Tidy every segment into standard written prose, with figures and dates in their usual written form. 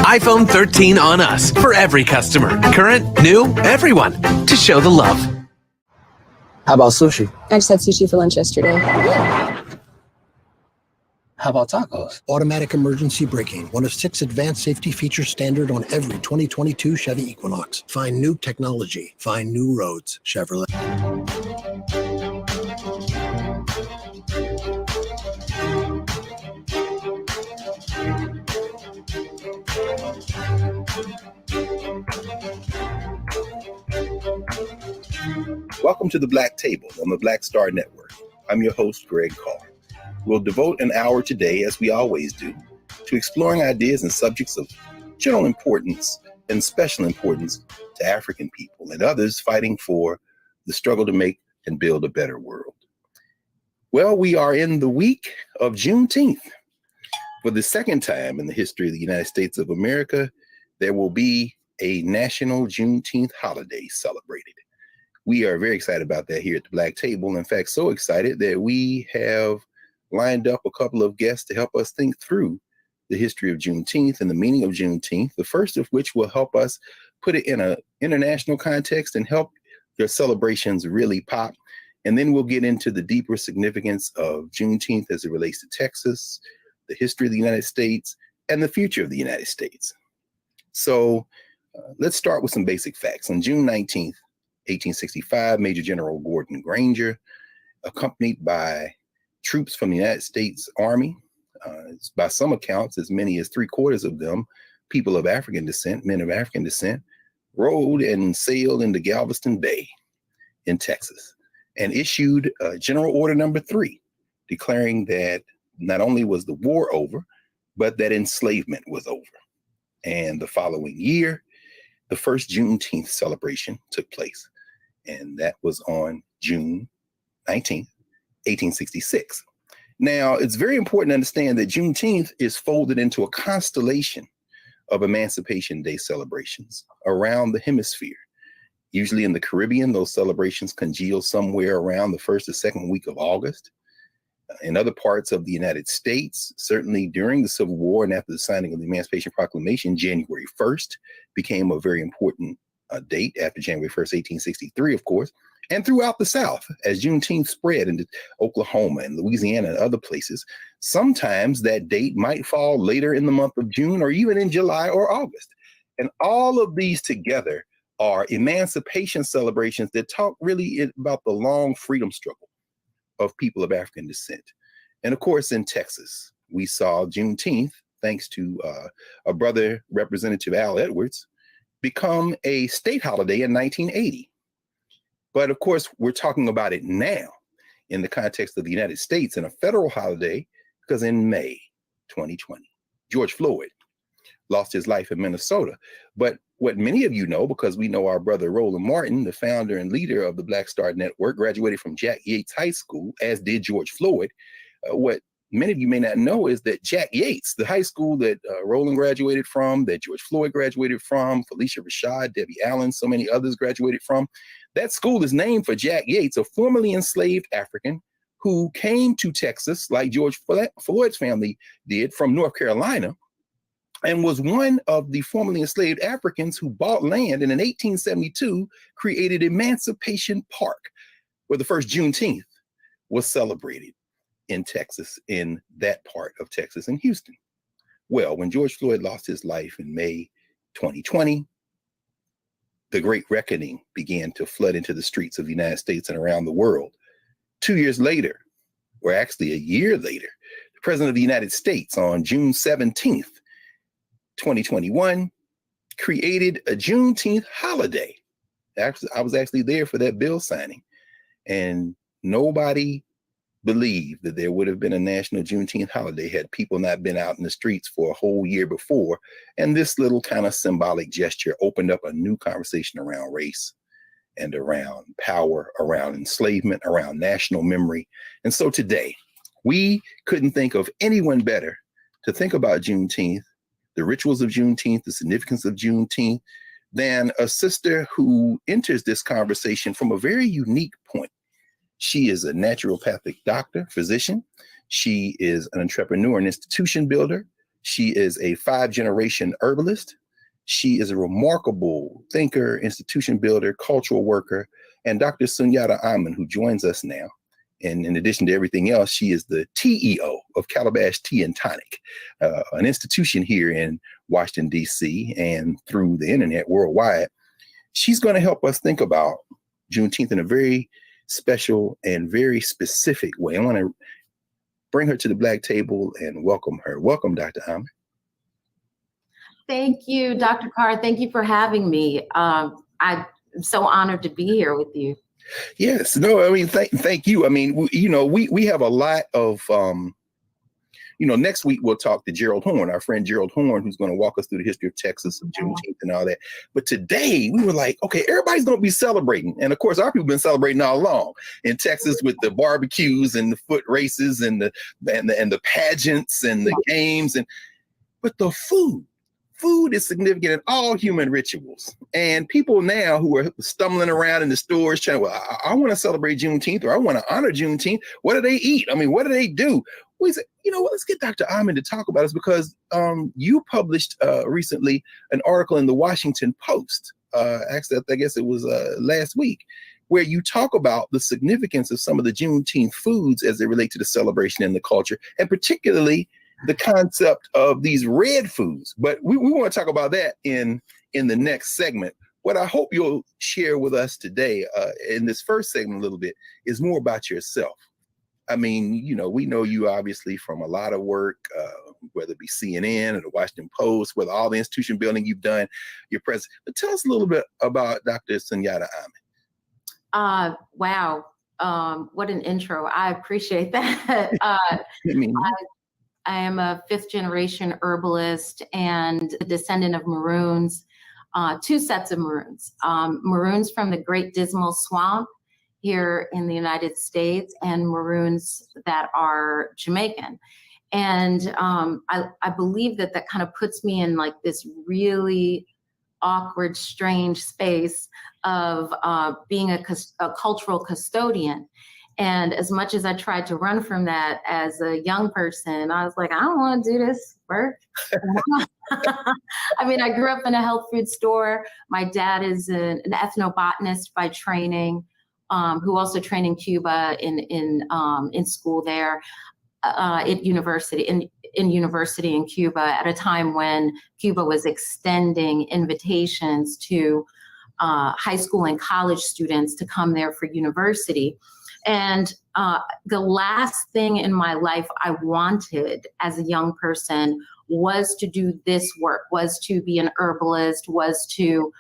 iPhone 13 on us for every customer, current, new, everyone, to show the love. How about sushi? I just had sushi for lunch yesterday. How about tacos? Automatic emergency braking, one of 6 advanced safety features standard on every 2022 Chevy Equinox. Find new technology. Find new roads. Chevrolet. Welcome to the Black Table on the Black Star Network. I'm your host, Greg Carr. We'll devote an hour today, as we always do, to exploring ideas and subjects of general importance and special importance to African people and others fighting for the struggle to make and build a better world. Well, we are in the week of Juneteenth. For the second time in the history of the United States of America, there will be a national Juneteenth holiday celebrated. We are very excited about that here at the Black Table. In fact, so excited that we have lined up a couple of guests to help us think through the history of Juneteenth and the meaning of Juneteenth, the first of which will help us put it in an international context and help your celebrations really pop. And then we'll get into the deeper significance of Juneteenth as it relates to Texas, the history of the United States, and the future of the United States. So let's start with some basic facts. On June 19th, 1865, Major General Gordon Granger, accompanied by troops from the United States Army, by some accounts, as many as 3/4 of them, people of African descent, men of African descent, rode and sailed into Galveston Bay in Texas and issued General Order Number 3, declaring that not only was the war over, but that enslavement was over. And the following year, the first Juneteenth celebration took place. And that was on June 19th, 1866. Now, it's very important to understand that Juneteenth is folded into a constellation of Emancipation Day celebrations around the hemisphere. Usually in the Caribbean, those celebrations congeal somewhere around the first or second week of August. In other parts of the United States, certainly during the Civil War and after the signing of the Emancipation Proclamation, January 1st became a very important date after January 1st, 1863, of course, and throughout the South, as Juneteenth spread into Oklahoma and Louisiana and other places. Sometimes that date might fall later in the month of June or even in July or August. And all of these together are emancipation celebrations that talk really about the long freedom struggle of people of African descent. And of course, in Texas, we saw Juneteenth, thanks to a brother, Representative Al Edwards, become a state holiday in 1980. But of course, we're talking about it now in the context of the United States and a federal holiday, because in May 2020, George Floyd lost his life in Minnesota. But what many of you know, because we know our brother Roland Martin, the founder and leader of the Black Star Network, graduated from Jack Yates High School, as did George Floyd. What many of you may not know is that Jack Yates, the high school that Roland graduated from, that George Floyd graduated from, Felicia Rashad, Debbie Allen, so many others graduated from, that school is named for Jack Yates, a formerly enslaved African who came to Texas, like George Floyd's family did, from North Carolina, and was one of the formerly enslaved Africans who bought land and in 1872 created Emancipation Park, where the first Juneteenth was celebrated in Texas, in that part of Texas, in Houston. Well, when George Floyd lost his life in May 2020, the Great Reckoning began to flood into the streets of the United States and around the world. 2 years later, or actually a year later, the President of the United States on June 17th, 2021, created a Juneteenth holiday. I was actually there for that bill signing, and nobody believed that there would have been a national Juneteenth holiday had people not been out in the streets for a whole year before. And this little kind of symbolic gesture opened up a new conversation around race and around power, around enslavement, around national memory. And so today, we couldn't think of anyone better to think about Juneteenth, the rituals of Juneteenth, the significance of Juneteenth, than a sister who enters this conversation from a very unique point. She is a naturopathic doctor, physician. She is an entrepreneur and institution builder. She is a 5-generation herbalist. She is a remarkable thinker, institution builder, cultural worker, and Dr. Sunyatta Amen, who joins us now. And in addition to everything else, she is the TEO of Calabash Tea and Tonic, an institution here in Washington, D.C., and through the internet worldwide. She's going to help us think about Juneteenth in a very special and very specific way. I want to bring her to the Black Table and welcome her. Welcome, Dr. Amen. Thank you, Dr. Carr. Thank you for having me. I'm so honored to be here with you. Yes, no, I mean, thank you. I mean, we have a lot of Next week we'll talk to Gerald Horn, our friend Gerald Horn, who's going to walk us through the history of Texas and Juneteenth and all that. But today we were like, okay, everybody's going to be celebrating. And of course, our people have been celebrating all along in Texas with the barbecues and the foot races and the pageants and the games. But the food is significant in all human rituals. And people now who are stumbling around in the stores trying, I want to celebrate Juneteenth, or I want to honor Juneteenth. What do they eat? I mean, what do they do? We said, let's get Dr. Amen to talk about this, because you published recently an article in the Washington Post. Actually, I guess it was last week, where you talk about the significance of some of the Juneteenth foods as they relate to the celebration and the culture, and particularly the concept of these red foods. But we want to talk about that in the next segment. What I hope you'll share with us today in this first segment a little bit is more about yourself. I mean, we know you obviously from a lot of work, whether it be CNN or the Washington Post, whether all the institution building you've done, your president. But tell us a little bit about Dr. Sunyatta Amen. Wow. What an intro. I appreciate that. I am a 5th generation herbalist and a descendant of Maroons, 2 sets of Maroons. Maroons from the Great Dismal Swamp here in the United States, and Maroons that are Jamaican. And I believe that kind of puts me in like this really awkward, strange space of being a cultural custodian. And as much as I tried to run from that as a young person, I was like, I don't want to do this work. I mean, I grew up in a health food store. My dad is an ethnobotanist by training, who also trained in Cuba in school there, at university in Cuba at a time when Cuba was extending invitations to high school and college students to come there for university. And the last thing in my life I wanted as a young person was to do this work, was to be an herbalist, was to,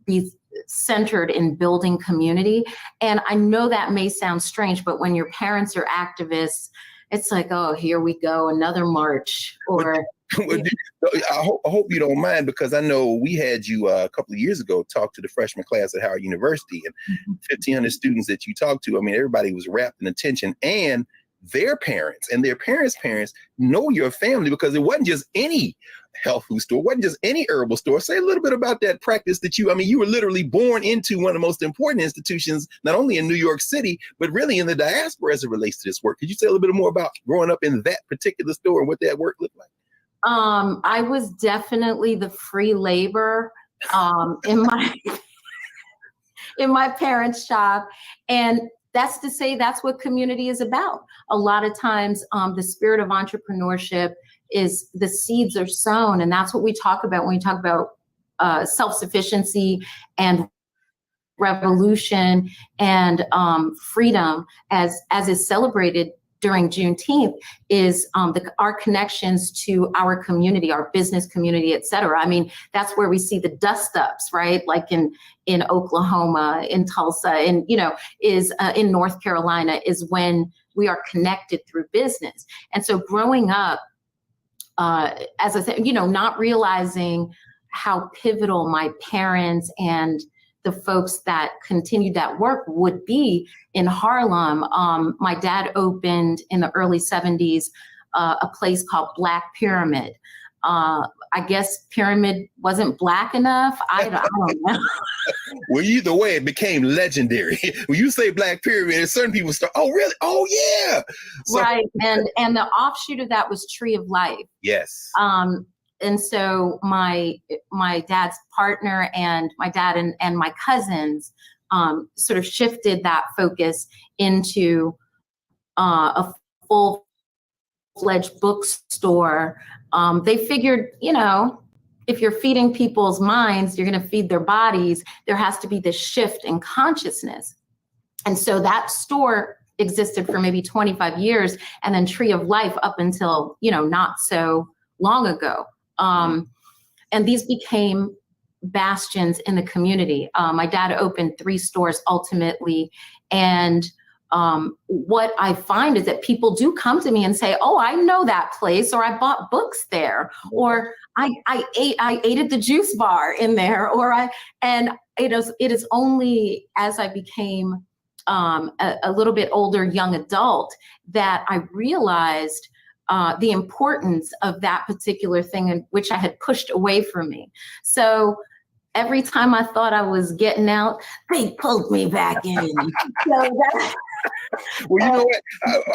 be centered in building community. And I know that may sound strange, but when your parents are activists, it's like, oh, here we go, another march. Or I hope you don't mind, because I know we had you a couple of years ago talk to the freshman class at Howard University, and 1,500 students that you talked to. I mean, everybody was wrapped in attention, and their parents and their parents' parents know your family, because it wasn't just any health food store, it wasn't just any herbal store. Say a little bit about that practice that you were literally born into one of the most important institutions, not only in New York City, but really in the diaspora as it relates to this work. Could you say a little bit more about growing up in that particular store and what that work looked like? I was definitely the free labor in my parents' shop. And that's to say that's what community is about. A lot of times the spirit of entrepreneurship is the seeds are sown. And that's what we talk about when we talk about self-sufficiency and revolution and freedom as is celebrated during Juneteenth is our connections to our community, our business community, et cetera. I mean, that's where we see the dust ups, right? Like in Oklahoma, in Tulsa, and, is in North Carolina is when we are connected through business. And so growing up, as I said, not realizing how pivotal my parents and the folks that continued that work would be in Harlem. My dad opened in the early 70s a place called Black Pyramid. I guess Pyramid wasn't Black enough. I don't know. Well, either way, it became legendary. When you say Black Pyramid, certain people start, oh, really? Oh, yeah. So, right. And the offshoot of that was Tree of Life. Yes. And so my dad's partner and my dad and my cousins sort of shifted that focus into a full-fledged bookstore. They figured, if you're feeding people's minds, you're going to feed their bodies. There has to be this shift in consciousness. And so that store existed for maybe 25 years, and then Tree of Life up until, not so long ago. And these became bastions in the community. My dad opened 3 stores ultimately, and what I find is that people do come to me and say, oh, I know that place, or I bought books there, or I ate at the juice bar in there, and it is only as I became a little bit older young adult that I realized the importance of that particular thing, in which I had pushed away from me. So every time I thought I was getting out, they pulled me back in. Well, you know what?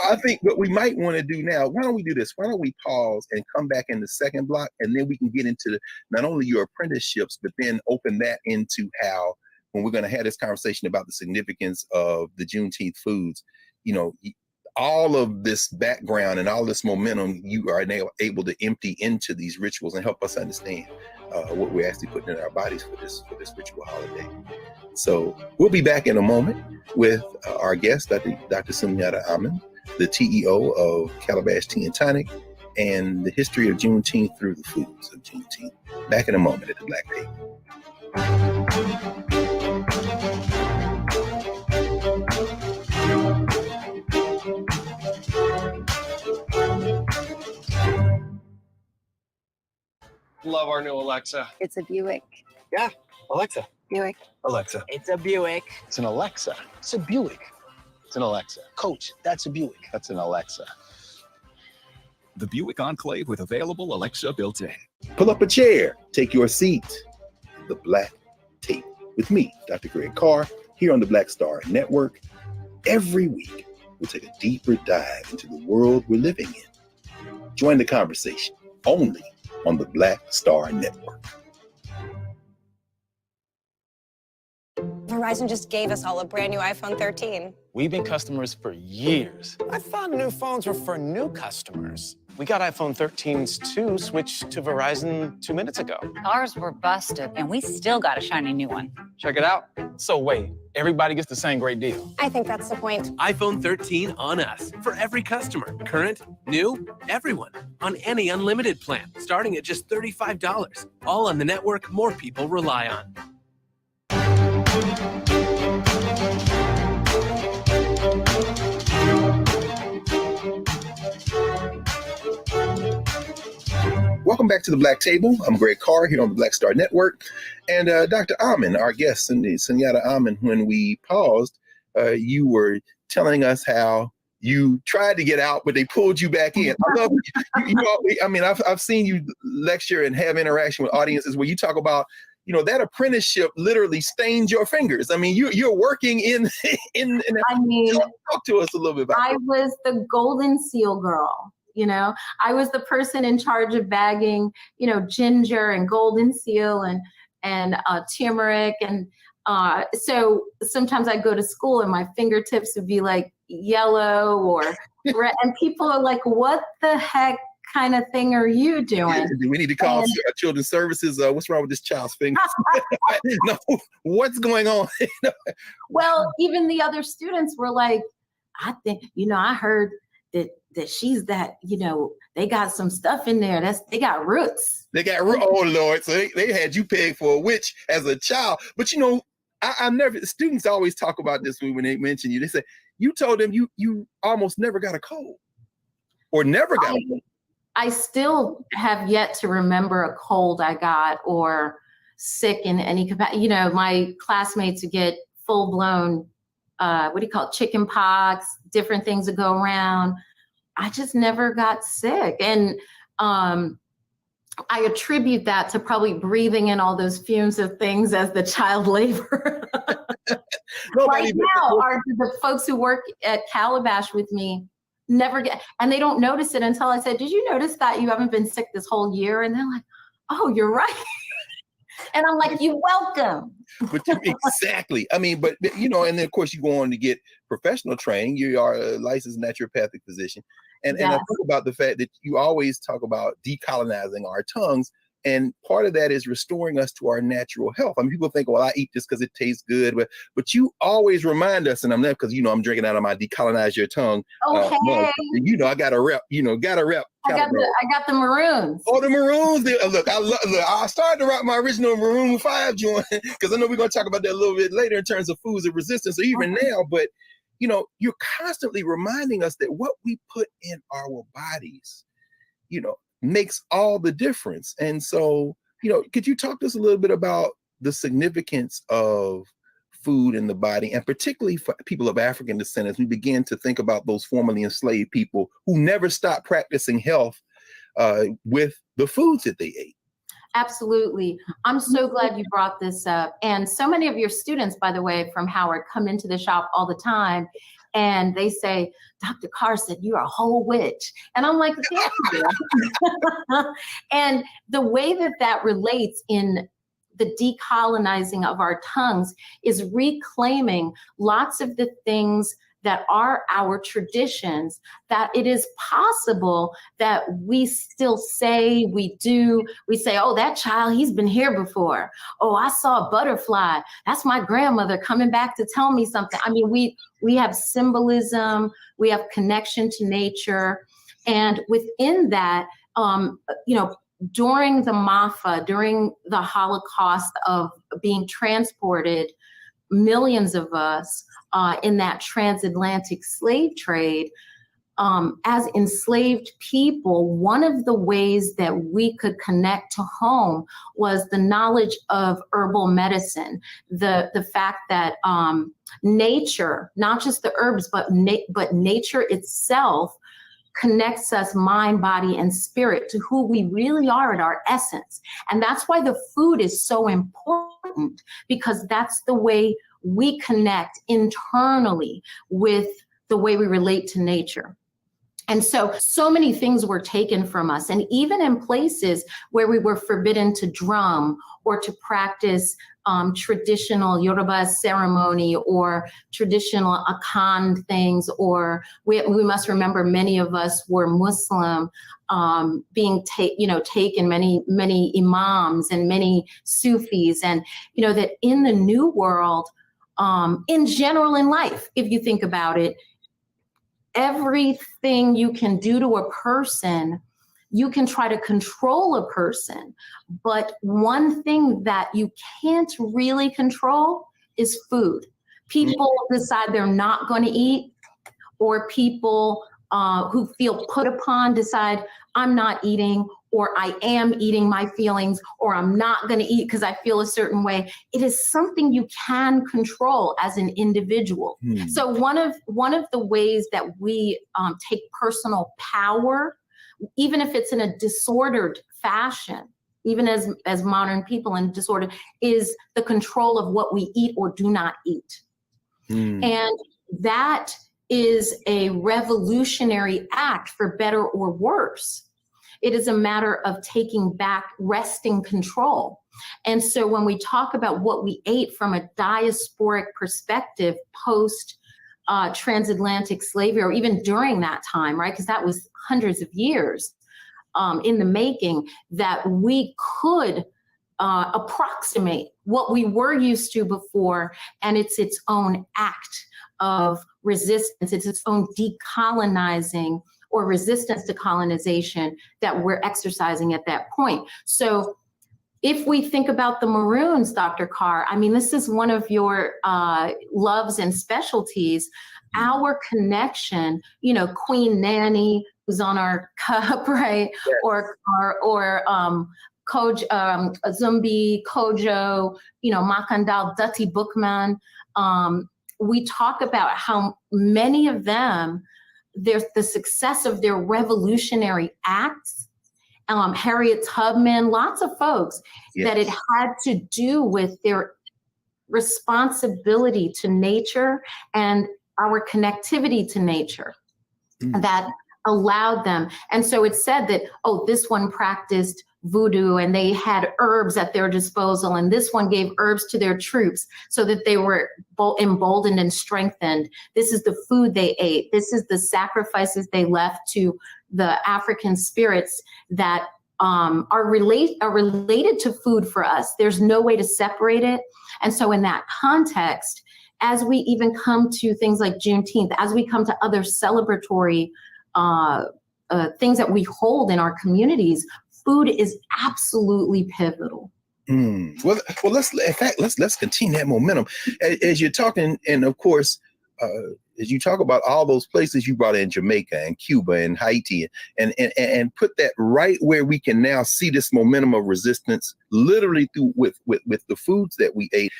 I think what we might want to do now, why don't we do this? Why don't we pause and come back in the second block, and then we can get into not only your apprenticeships, but then open that into how, when we're going to have this conversation about the significance of the Juneteenth foods, all of this background and all this momentum you are now able to empty into these rituals and help us understand what we're actually putting in our bodies for this ritual holiday. So we'll be back in a moment with our guest, Dr. Sunyatta Amen, the TEO of Calabash Tea and Tonic, and the history of Juneteenth through the foods of Juneteenth. Back in a moment at the Black Table. Love our new Alexa. It's a Buick. Yeah, Alexa. Buick. Alexa. It's a Buick. It's an Alexa. It's a Buick. It's an Alexa. Coach, that's a Buick. That's an Alexa. The Buick Enclave with available Alexa built-in. Pull up a chair, take your seat. The Black Table with me, Dr. Greg Carr, here on the Black Star Network. Every week, we'll take a deeper dive into the world we're living in. Join the conversation only on the Black Star Network. Verizon just gave us all a brand new iPhone 13. We've been customers for years. I thought new phones were for new customers. We got iPhone 13s too, switched to Verizon 2 minutes ago. Ours were busted, and we still got a shiny new one. Check it out. So wait, everybody gets the same great deal. I think that's the point. iPhone 13 on us for every customer. Current, new, everyone. On any unlimited plan, starting at just $35. All on the network more people rely on. Welcome back to the Black Table. I'm Greg Carr here on the Black Star Network. And Dr. Amen, our guest, Sunyatta Amen, when we paused, you were telling us how you tried to get out, but they pulled you back in. I love I've seen you lecture and have interaction with audiences where you talk about, that apprenticeship literally stained your fingers. I mean, you're working in talk to us a little bit about I was the golden seal girl. I was the person in charge of bagging, ginger and golden seal and turmeric. And so sometimes I'd go to school and my fingertips would be like yellow or red. And people are like, what the heck kind of thing are you doing? Do we need to call children's services? What's wrong with this child's fingers? No, what's going on? Well, even the other students were like, I think, I heard that she's that, they got some stuff in there. They got roots. They got roots. Oh Lord. So they had you pegged for a witch as a child. But I never, students always talk about this when they mention you. They say, you told them you almost never got a cold or never got a cold. I still have yet to remember a cold I got or sick in any capacity. My classmates would get full blown, chicken pox, different things that go around. I just never got sick. And I attribute that to probably breathing in all those fumes of things as the child labor. Right now, the folks who work at Calabash with me never get, and they don't notice it until I said, did you notice that you haven't been sick this whole year? And they're like, oh, you're right. And I'm like, you're welcome. But exactly. I mean, but and then of course you go on to get professional training. You are a licensed naturopathic physician. And I think about the fact that you always talk about decolonizing our tongues. And part of that is restoring us to our natural health. I mean, people think, well, I eat this because it tastes good. But you always remind us, and I'm there because, I'm drinking out of my Decolonize Your Tongue. Okay. I got a rep, I got the maroons. Oh, the maroons. Look, I started to rock my original Maroon 5 joint because I know we're going to talk about that a little bit later in terms of foods of resistance. So even now, but you know, you're constantly reminding us that what we put in our bodies, you know, makes all the difference. And so, you know, could you talk to us a little bit about the significance of food in the body, and particularly for people of African descent, as we begin to think about those formerly enslaved people who never stopped practicing health with the foods that they ate? Absolutely. I'm so glad you brought this up. And so many of your students, by the way, from Howard come into the shop all the time and they say, Dr. Carr said, you're a whole witch. And I'm like, thank you. And the way that that relates in the decolonizing of our tongues is reclaiming lots of the things that are our traditions, that it is possible that we still say, we say, oh, that child, he's been here before. Oh, I saw a butterfly. That's my grandmother coming back to tell me something. I mean, we have symbolism, we have connection to nature. And within that, you know, during the MAFA, during the Holocaust of being transported, millions of us in that transatlantic slave trade, as enslaved people, one of the ways that we could connect to home was the knowledge of herbal medicine, the fact that nature, not just the herbs, but nature itself connects us mind, body, and spirit to who we really are at our essence. And that's why the food is so important, because that's the way we connect internally with the way we relate to nature. And so many things were taken from us. And even in places where we were forbidden to drum or to practice traditional Yoruba ceremony or traditional Akan things, or we must remember many of us were Muslim, being taken, many imams and many Sufis, and you know that in the New World, in general in life, if you think about it, everything you can do to a person, you can try to control a person. But one thing that you can't really control is food. People decide they're not going to eat, or people who feel put upon decide, I'm not eating, or I am eating my feelings, or I'm not going to eat because I feel a certain way. It is something you can control as an individual. So one of the ways that we take personal power, even if it's in a disordered fashion, even as modern people in disorder, is the control of what we eat or do not eat. And that is a revolutionary act, for better or worse. It is a matter of taking back wresting control. And so when we talk about what we ate from a diasporic perspective post transatlantic slavery, or even during that time, right? Because that was hundreds of years in the making, that we could approximate what we were used to before, and it's its own act of resistance. It's its own decolonizing or resistance to colonization that we're exercising at that point. So if we think about the Maroons, Dr. Carr, I mean, this is one of your loves and specialties, our connection, you know, Queen Nanny, who's on our cup, right? Yes. Or Zumbi, Kojo, you know, Makandal, Dutty Bookman. We talk about how many of them, there's the success of their revolutionary acts, Harriet Tubman, lots of folks, that it had to do with their responsibility to nature and our connectivity to nature that allowed them. And so it's said that, oh, this one practiced voodoo and they had herbs at their disposal, and this one gave herbs to their troops so that they were emboldened and strengthened. This is the food they ate. This is the sacrifices they left to the African spirits that are related to food for us. There's no way to separate it. And so in that context, as we even come to things like Juneteenth, as we come to other celebratory things that we hold in our communities, food is absolutely pivotal. Well, let's continue that momentum as you're talking. And of course, as you talk about all those places you brought in, Jamaica and Cuba and Haiti, and put that right where we can now see this momentum of resistance, literally through with the foods that we ate.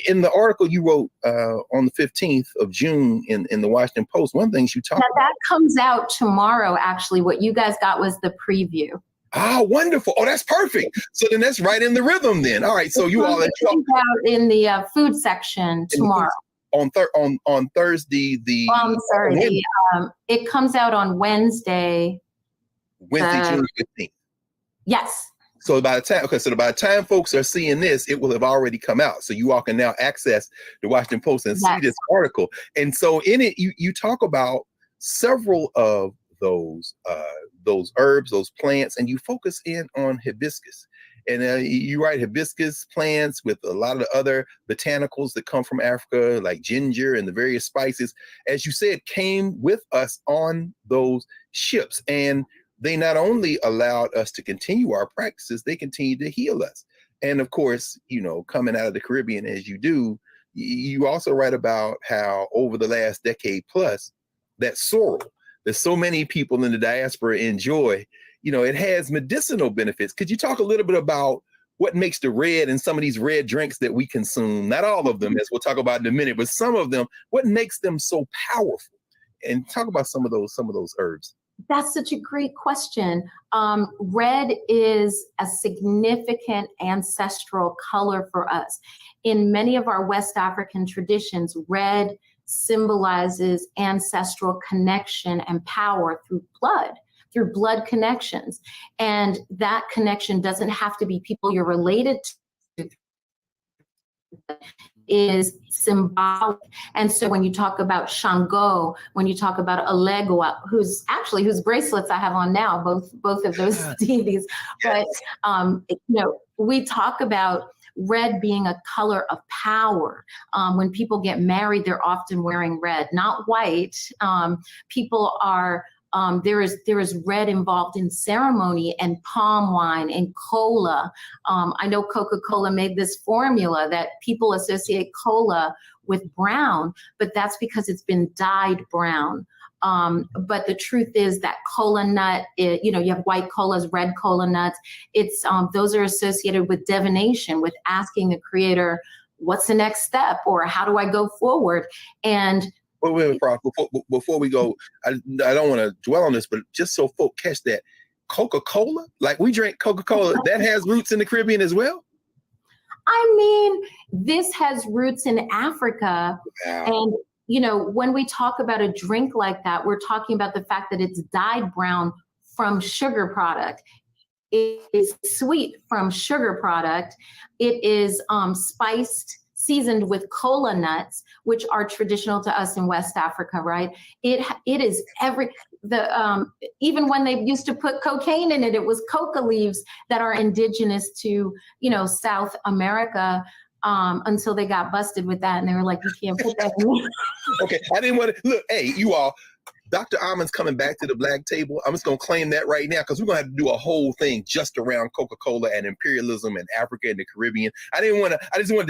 In the article you wrote on the 15th of June in the Washington Post, one of the things you talked about. That comes out tomorrow, actually. What you guys got was the preview. Ah, wonderful. Oh, that's perfect. So then that's right in the rhythm then. All right. So you all out in the food section tomorrow. On Thursday, it comes out on Wednesday. June 15th. Yes. So by the time folks are seeing this, it will have already come out. So you all can now access the Washington Post and see this article. And so in it, you talk about several of those herbs, those plants, and you focus in on hibiscus. And you write hibiscus plants with a lot of the other botanicals that come from Africa, like ginger and the various spices, as you said, came with us on those ships. And they not only allowed us to continue our practices, they continued to heal us. And of course, coming out of the Caribbean as you do, you also write about how over the last decade plus, that sorrel that so many people in the diaspora enjoy, it has medicinal benefits. Could you talk a little bit about what makes the red and some of these red drinks that we consume, not all of them, as we'll talk about in a minute, but some of them, what makes them so powerful? And talk about some of those herbs. That's such a great question. Red is a significant ancestral color for us. In many of our West African traditions, red symbolizes ancestral connection and power through blood connections. And that connection doesn't have to be people you're related to. Is symbolic. And so when you talk about Shango, when you talk about Alegua, whose bracelets I have on now, both of those deities, but we talk about red being a color of power. When people get married, they're often wearing red, not white. People are there is red involved in ceremony and palm wine and cola. I know Coca-Cola made this formula that people associate cola with brown, but that's because it's been dyed brown. But the truth is that cola nut, you have white colas, red cola nuts. It's those are associated with divination, with asking the creator, what's the next step, or how do I go forward? And wait, Prof, before we go, I don't want to dwell on this, but just so folk catch that, Coca-Cola, like we drink Coca-Cola, that has roots in the Caribbean as well? I mean, this has roots in Africa. Wow. And, when we talk about a drink like that, we're talking about the fact that it's dyed brown from sugar product. It is sweet from sugar product. It is spiced, seasoned with cola nuts, which are traditional to us in West Africa, right? It is even when they used to put cocaine in it, it was coca leaves that are indigenous to, South America, until they got busted with that. And they were like, you can't put that in. Okay, I didn't want to, look, hey, you all, Dr. Amen's coming back to the black table. I'm just going to claim that right now because we're going to have to do a whole thing just around Coca-Cola and imperialism and Africa and the Caribbean. I didn't want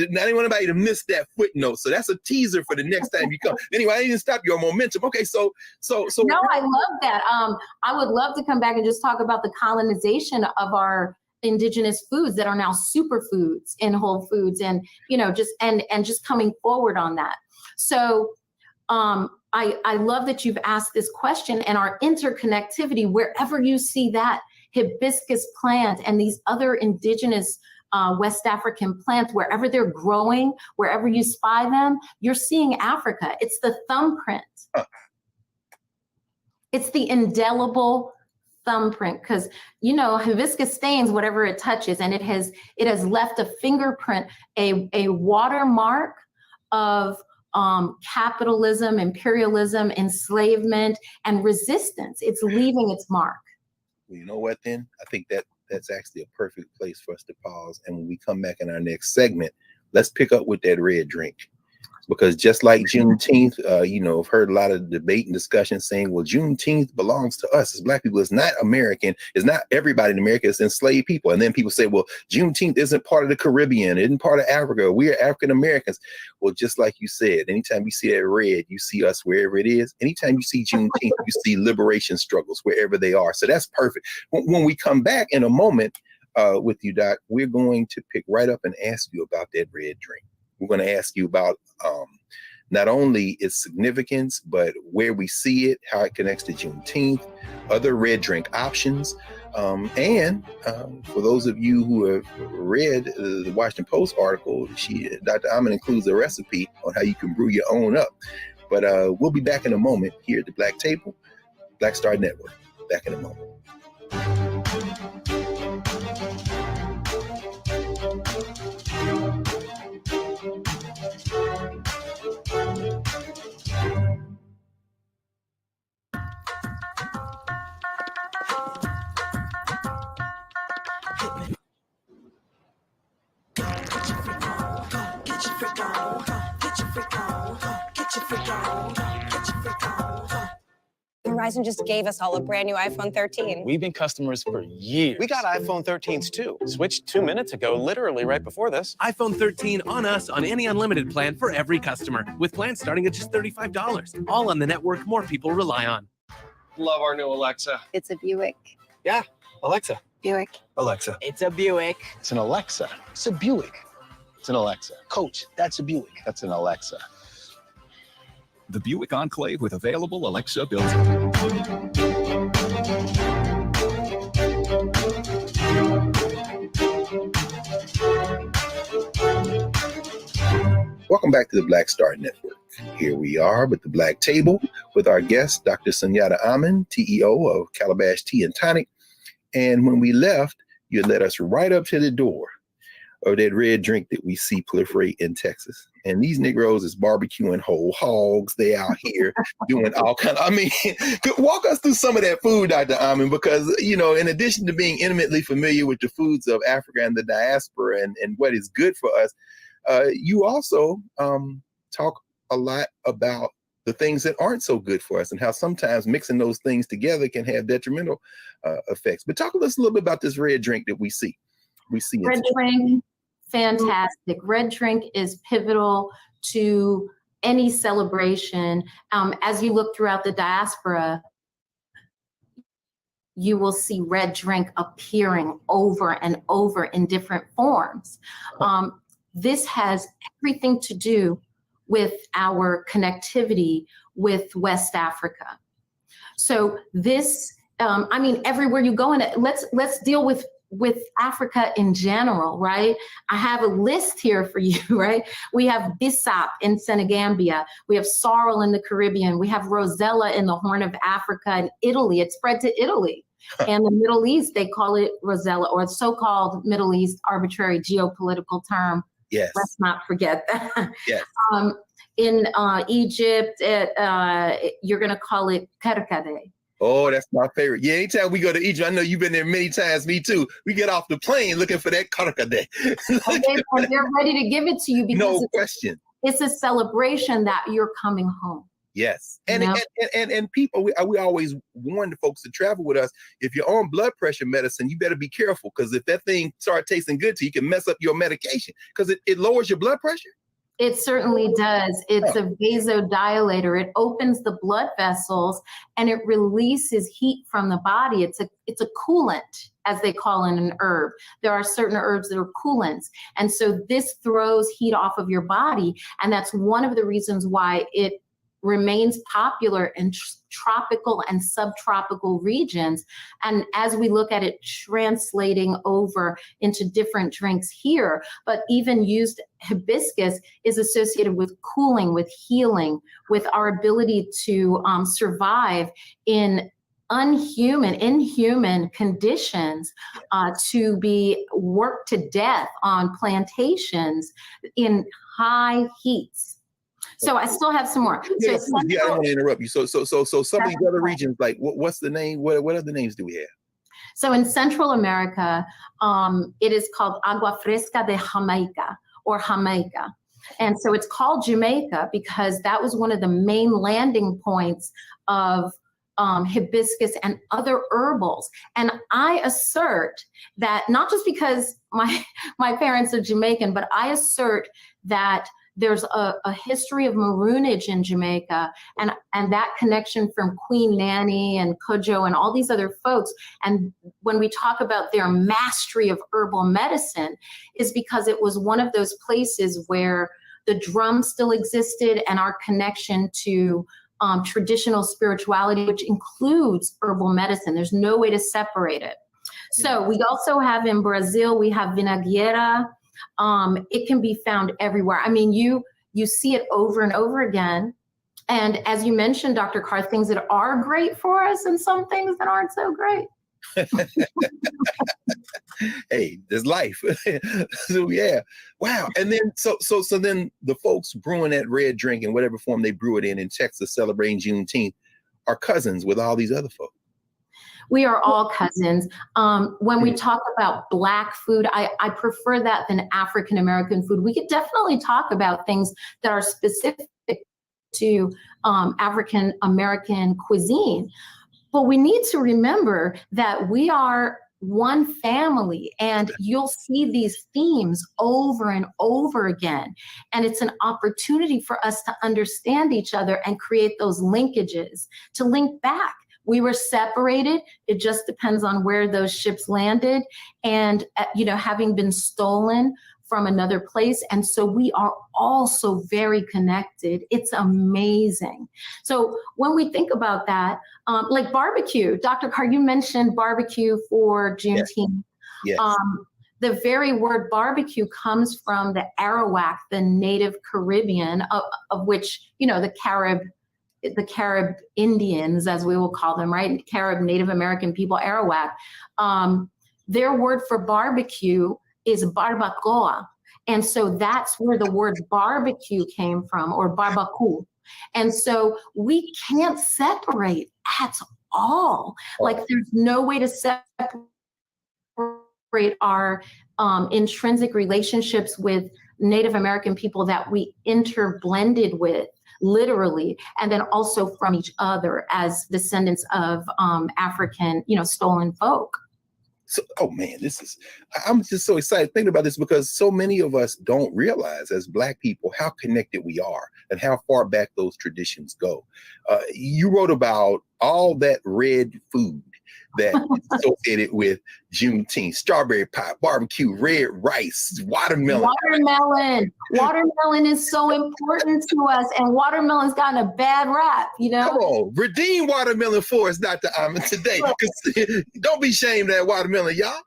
anybody to miss that footnote. So that's a teaser for the next time you come. Anyway, I didn't stop your momentum. Okay, so. No, I love that. I would love to come back and just talk about the colonization of our indigenous foods that are now superfoods in Whole Foods, and just coming forward on that. So I love that you've asked this question, and our interconnectivity, wherever you see that hibiscus plant and these other indigenous West African plants, wherever they're growing, wherever you spy them, you're seeing Africa. It's the thumbprint. It's the indelible thumbprint, because hibiscus stains whatever it touches, and it has left a fingerprint, a watermark of capitalism, imperialism, enslavement, and resistance. It's leaving its mark. Well, you know what then? I think that's actually a perfect place for us to pause. And when we come back in our next segment, let's pick up with that red drink. Because just like Juneteenth, I've heard a lot of debate and discussion saying, well, Juneteenth belongs to us as Black people. It's not American. It's not everybody in America. It's enslaved people. And then people say, well, Juneteenth isn't part of the Caribbean. It isn't part of Africa. We are African Americans. Well, just like you said, anytime you see that red, you see us wherever it is. Anytime you see Juneteenth, you see liberation struggles wherever they are. So that's perfect. When we come back in a moment with you, Doc, we're going to pick right up and ask you about that red drink. We're going to ask you about not only its significance, but where we see it, how it connects to Juneteenth, other red drink options. And for those of you who have read the Washington Post article, Dr. Amen includes a recipe on how you can brew your own up. But we'll be back in a moment here at the Black Table, Black Star Network. Back in a moment. Verizon just gave us all a brand new iPhone 13. We've been customers for years. We got iPhone 13s too. Switched 2 minutes ago, literally right before this. iPhone 13 on us on any unlimited plan for every customer, with plans starting at just $35. All on the network more people rely on. Love our new Alexa. It's a Buick. Yeah, Alexa. Buick. Alexa. It's a Buick. It's an Alexa. It's a Buick. It's an Alexa. Coach, that's a Buick. That's an Alexa. The Buick Enclave with available Alexa built-in. Welcome back to the Black Star Network. Here we are with the Black Table with our guest, Dr. Sunyatta Amen, TEO of Calabash Tea and Tonic. And when we left, you led us right up to the door of that red drink that we see proliferate in Texas. And these Negroes is barbecuing whole hogs. They out here doing all kind of, walk us through some of that food, Dr. Amen, because, in addition to being intimately familiar with the foods of Africa and the diaspora and what is good for us, you also talk a lot about the things that aren't so good for us and how sometimes mixing those things together can have detrimental effects. But talk to us a little bit about this red drink that we see. Red drink, fantastic. Red drink is pivotal to any celebration. As you look throughout the diaspora, you will see red drink appearing over and over in different forms. This has everything to do with our connectivity with West Africa. So this, everywhere you go in it, let's deal with Africa in general, right? I have a list here for you, right? We have Bissap in Senegambia. We have sorrel in the Caribbean. We have Rosella in the Horn of Africa and Italy. It spread to Italy. And the Middle East, they call it Rosella, or so-called Middle East arbitrary geopolitical term. Yes. Let's not forget that. Yes. In Egypt, you're going to call it karkade. Oh, that's my favorite. Yeah, anytime we go to Egypt, I know you've been there many times, me too. We get off the plane looking for that karkade. And they're ready to give it to you because no question. It's a celebration that you're coming home. Yes. And people, we always warn the folks to travel with us. If you're on blood pressure medicine, you better be careful, because if that thing starts tasting good to you, you can mess up your medication because it lowers your blood pressure. It certainly does. It's a vasodilator. It opens the blood vessels and it releases heat from the body. It's a coolant, as they call in an herb. There are certain herbs that are coolants. And so this throws heat off of your body. And that's one of the reasons why it remains popular in tropical and subtropical regions. And as we look at it translating over into different drinks here, but even used, hibiscus is associated with cooling, with healing, with our ability to survive in inhuman conditions, to be worked to death on plantations in high heats. So I still have some more. Yeah, I don't want to interrupt you. So some of these other regions, like what's the name? What other names do we have? So in Central America, it is called agua fresca de Jamaica or Jamaica. And so it's called Jamaica because that was one of the main landing points of hibiscus and other herbals. And I assert that not just because my parents are Jamaican, but I assert that there's a history of maroonage in Jamaica and that connection from Queen Nanny and Cudjoe and all these other folks. And when we talk about their mastery of herbal medicine is because it was one of those places where the drum still existed and our connection to traditional spirituality, which includes herbal medicine. There's no way to separate it. So we also have in Brazil, we have vinagrera. It can be found everywhere. I mean, you see it over and over again. And as you mentioned, Dr. Carr, things that are great for us and some things that aren't so great. Hey, there's life. So yeah, wow. And then so then the folks brewing that red drink in whatever form they brew it in Texas, celebrating Juneteenth, are cousins with all these other folks. We are all cousins. When we talk about Black food, I prefer that than African American food. We could definitely talk about things that are specific to African American cuisine. But we need to remember that we are one family, and you'll see these themes over and over again. And it's an opportunity for us to understand each other and create those linkages, to link back. We were separated. It just depends on where those ships landed and, having been stolen from another place. And so we are also very connected. It's amazing. So when we think about that, like barbecue, Dr. Carr, you mentioned barbecue for Juneteenth. Yes. The very word barbecue comes from the Arawak, the native Caribbean, of which, the Carib Indians, as we will call them, right? Carib Native American people, Arawak. Their word for barbecue is barbacoa. And so that's where the word barbecue came from, or barbacoa. And so we can't separate at all. Like there's no way to separate our intrinsic relationships with Native American people that we interblended with, literally, and then also from each other as descendants of African, stolen folk. So, oh man, I'm just so excited thinking about this because so many of us don't realize as Black people how connected we are and how far back those traditions go. You wrote about all that red food that is associated with Juneteenth: strawberry pie, barbecue, red rice, watermelon. Watermelon is so important to us, and watermelon's gotten a bad rap, Come on, redeem watermelon for us, Dr. Amen, today. Don't be ashamed of that watermelon, y'all.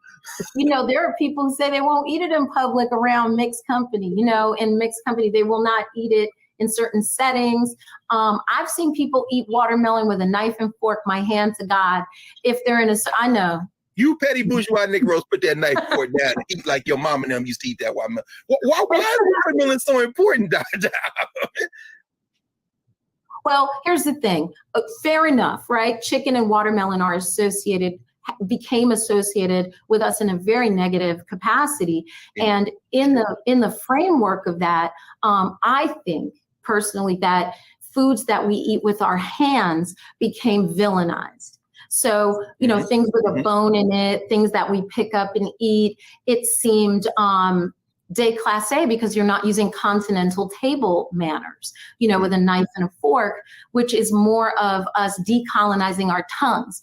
There are people who say they won't eat it in public around mixed company. In mixed company, they will not eat it in certain settings. I've seen people eat watermelon with a knife and fork, my hand to God. If they're I know. You petty bourgeois Negroes, put that knife and fork down and eat like your mom and them used to eat that watermelon. Why is watermelon so important, Dr. Well, here's the thing. Fair enough, right? Chicken and watermelon became associated with us in a very negative capacity. And in the framework of that, I think personally that foods that we eat with our hands became villainized. So, things with a bone in it, things that we pick up and eat, it seemed déclassé because you're not using continental table manners, with a knife and a fork, which is more of us decolonizing our tongues,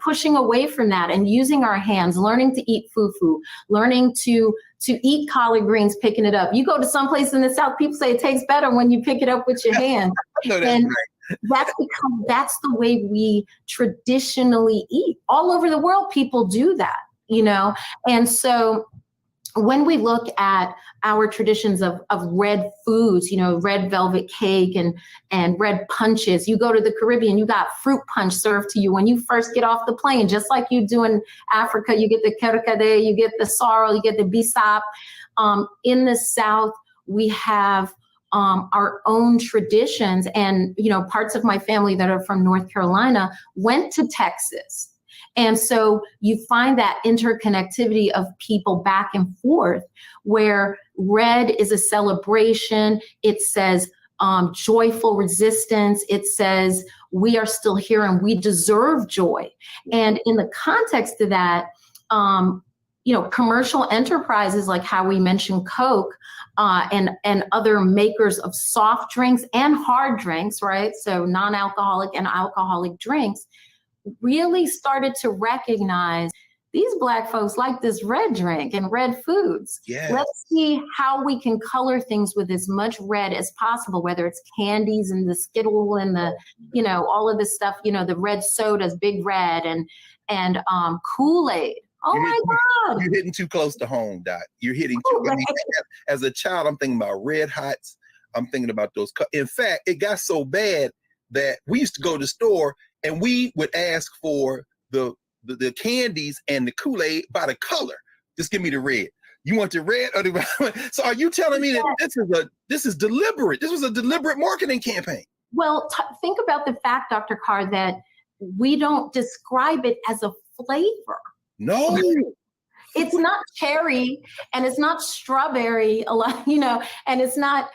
pushing away from that and using our hands, learning to eat fufu, learning to eat collard greens, picking it up. You go to some place in the South, people say it tastes better when you pick it up with your hand. No, that's and right. That's because that's the way we traditionally eat. All over the world, people do that, and so when we look at our traditions of red foods, red velvet cake and red punches, you go to the Caribbean, you got fruit punch served to you when you first get off the plane, just like you do in Africa. You get the kerkade, you get the sorrel, you get the bisap. In the South, we have our own traditions, and parts of my family that are from North Carolina went to Texas. And so you find that interconnectivity of people back and forth, where red is a celebration. It says joyful resistance. It says we are still here and we deserve joy. And in the context of that, commercial enterprises like how we mentioned Coke and other makers of soft drinks and hard drinks, right? So non-alcoholic and alcoholic drinks really started to recognize these Black folks like this red drink and red foods. Yes. Let's see how we can color things with as much red as possible, whether it's candies and the Skittle and the, all of this stuff, the red sodas, Big Red and Kool-Aid. Oh my God. You're hitting too close to home, Doc. You're hitting too. I mean, as a child, I'm thinking about Red Hots. I'm thinking about those. In fact, it got so bad that we used to go to the store and we would ask for the candies and the Kool-Aid by the color. Just give me the red. You want the red or the? So are you telling me that this is deliberate? This was a deliberate marketing campaign. Well, think about the fact, Dr. Carr, that we don't describe it as a flavor. No. It's not cherry and it's not strawberry, and it's not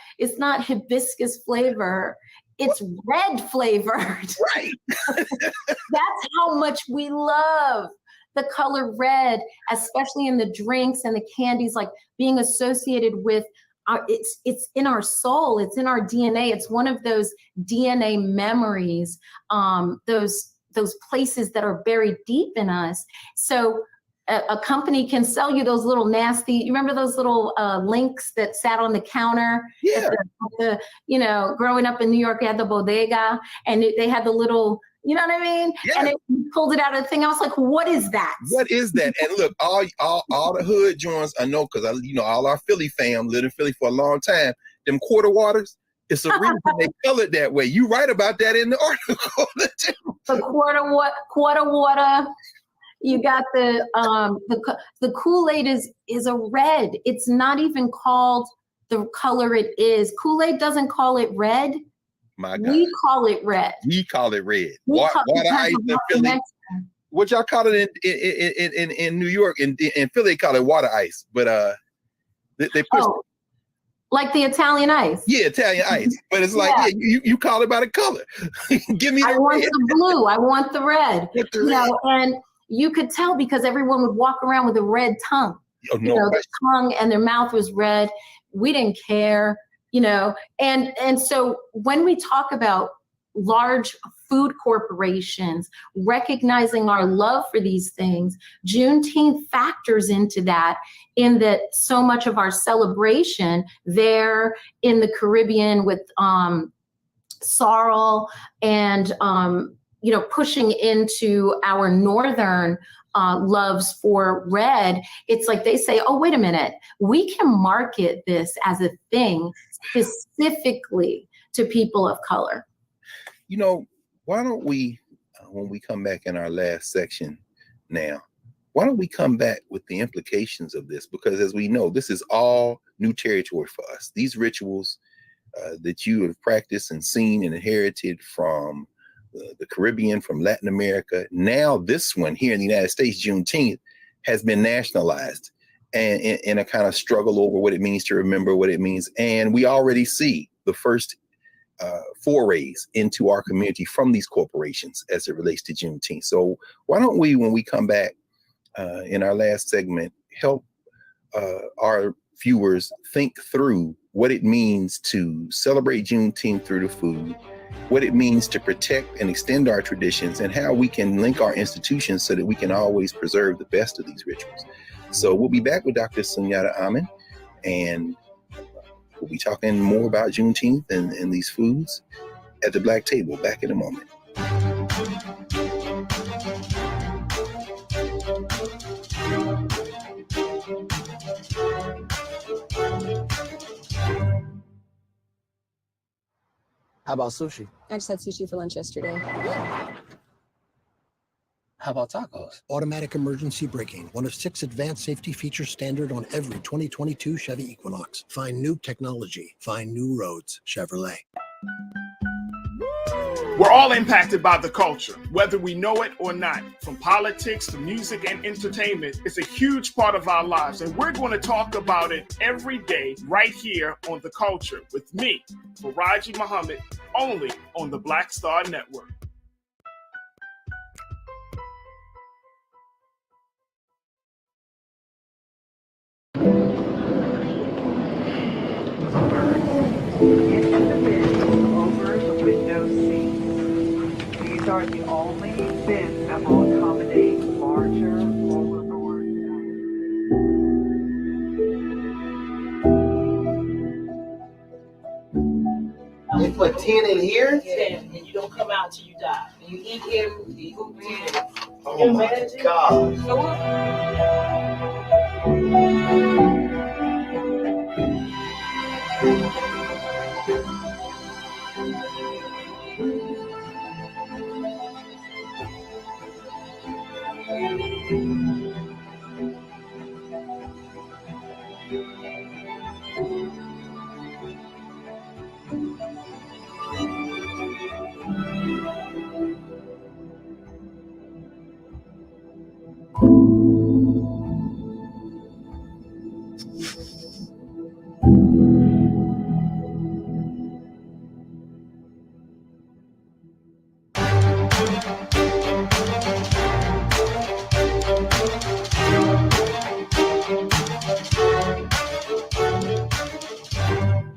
hibiscus flavor. It's red flavored. Right. That's how much we love the color red, especially in the drinks and the candies, like being associated with it's in our soul, it's in our DNA. It's one of those DNA memories, those places that are buried deep in us. So a company can sell you those little nasty, you remember those little links that sat on the counter? Yeah. Growing up in New York, they had the bodega and they had the little, you know what I mean? Yeah. And it pulled it out of the thing. I was like, what is that? What is that? And look, all the hood joints, I know, because all our Philly fam lived in Philly for a long time. Them quarter waters, it's a reason they colored that way. You write about that in the article. The quarter water. You got the Kool-Aid is a red. It's not even called the color it is. Kool-Aid doesn't call it red. My God. We call it red. We call it red. Water ice in Philly. What y'all call it in New York? In Philly, they call it water ice. But they push like the Italian ice. Yeah, Italian ice. But it's like, you call it by the color. Give me the I want red. the blue. I want the red. Red. And you could tell because everyone would walk around with a red tongue. Their tongue and their mouth was red. We didn't care, And so when we talk about large food corporations recognizing our love for these things, Juneteenth factors into that, in that so much of our celebration there in the Caribbean with sorrel and pushing into our northern loves for red, it's like they say, oh, wait a minute, we can market this as a thing specifically to people of color. Why don't we, when we come back in our last section now, why don't we come back with the implications of this? Because as we know, this is all new territory for us. These rituals that you have practiced and seen and inherited from the Caribbean, from Latin America. Now this one here in the United States, Juneteenth, has been nationalized and in a kind of struggle over what it means to remember what it means. And we already see the first forays into our community from these corporations as it relates to Juneteenth. So why don't we, when we come back in our last segment, help our viewers think through what it means to celebrate Juneteenth through the food, what it means to protect and extend our traditions, and how we can link our institutions so that we can always preserve the best of these rituals. So we'll be back with Dr. Sunyatta Amen, and we'll be talking more about Juneteenth and these foods at the Black Table. Back in a moment. How about sushi? I just had sushi for lunch yesterday. How about tacos? Automatic emergency braking, one of 6 advanced safety features standard on every 2022 Chevy Equinox. Find new technology. Find new roads. Chevrolet. We're all impacted by the culture, whether we know it or not. From politics to music and entertainment, it's a huge part of our lives, and we're going to talk about it every day right here on The Culture with me, Faraji Muhammad, only on the Black Star Network. These are the only bins that will accommodate larger overboard. They put 10 in here? 10, and you don't come out till you die. You eat him, you eat 10. Oh my God.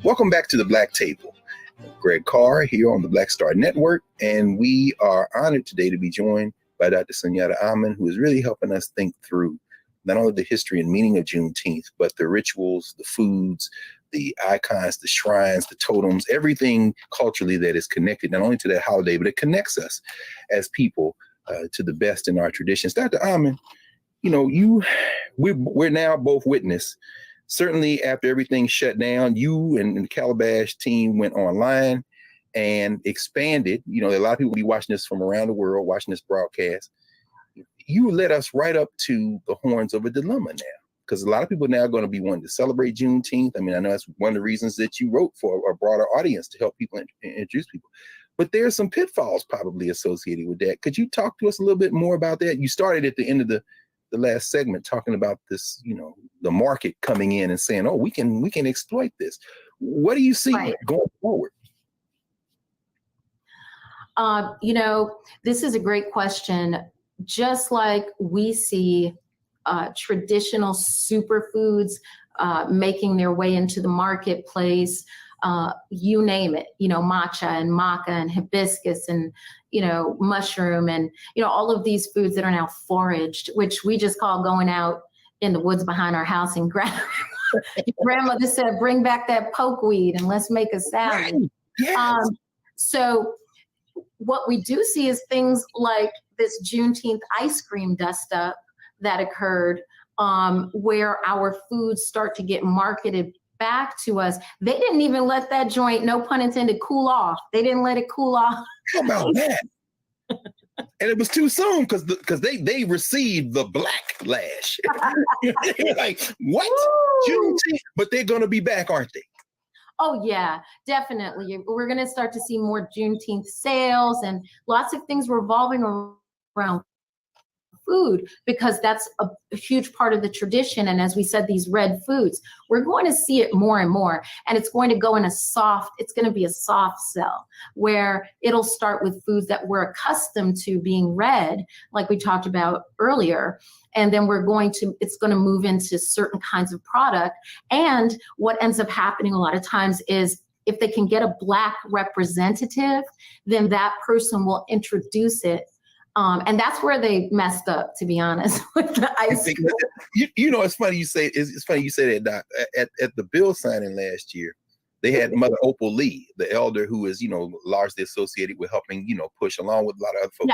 Welcome back to the Black Table. Greg Carr here on the Black Star Network, and we are honored today to be joined by Dr. Sunyatta Amen, who is really helping us think through not only the history and meaning of Juneteenth, but the rituals, the foods, the icons, the shrines, the totems, everything culturally that is connected not only to that holiday, but it connects us as people to the best in our traditions. Dr. Amen, we're now both witness. Certainly after everything shut down, you and the Calabash team went online and expanded. A lot of people be watching this from around the world, watching this broadcast. You led us right up to the horns of a dilemma now, because a lot of people now are going to be wanting to celebrate Juneteenth. I mean, I know that's one of the reasons that you wrote for a broader audience to help people introduce people. But there's some pitfalls probably associated with that. Could you talk to us a little bit more about that? You started at the end of the last segment talking about this, the market coming in and saying, oh, we can exploit this. What do you see going forward? This is a great question. Just like we see traditional superfoods making their way into the marketplace, you name it, matcha and maca and hibiscus and, mushroom and, all of these foods that are now foraged, which we just call going out in the woods behind our house and grandmother said, bring back that pokeweed and let's make a salad. Right. Yes. So what we do see is things like this Juneteenth ice cream dust up that occurred, where our foods start to get marketed back to us. They didn't even let that joint, no pun intended, cool off. They didn't let it cool off. How about that? And it was too soon because they received the backlash. Like, what? Juneteenth? But they're going to be back, aren't they? Oh, yeah, definitely. We're going to start to see more Juneteenth sales and lots of things revolving around food, because that's a huge part of the tradition. And as we said, these red foods, we're going to see it more and more. And it's going to go in it's going to be a soft sell where it'll start with foods that we're accustomed to being red, like we talked about earlier. And then it's going to move into certain kinds of product. And what ends up happening a lot of times is if they can get a Black representative, then that person will introduce it. And that's where they messed up, to be honest, with the ice cream. It's funny you say that, Doc. At the bill signing last year, they had Mother Opal Lee, the elder who is, largely associated with helping, push along with a lot of other folks.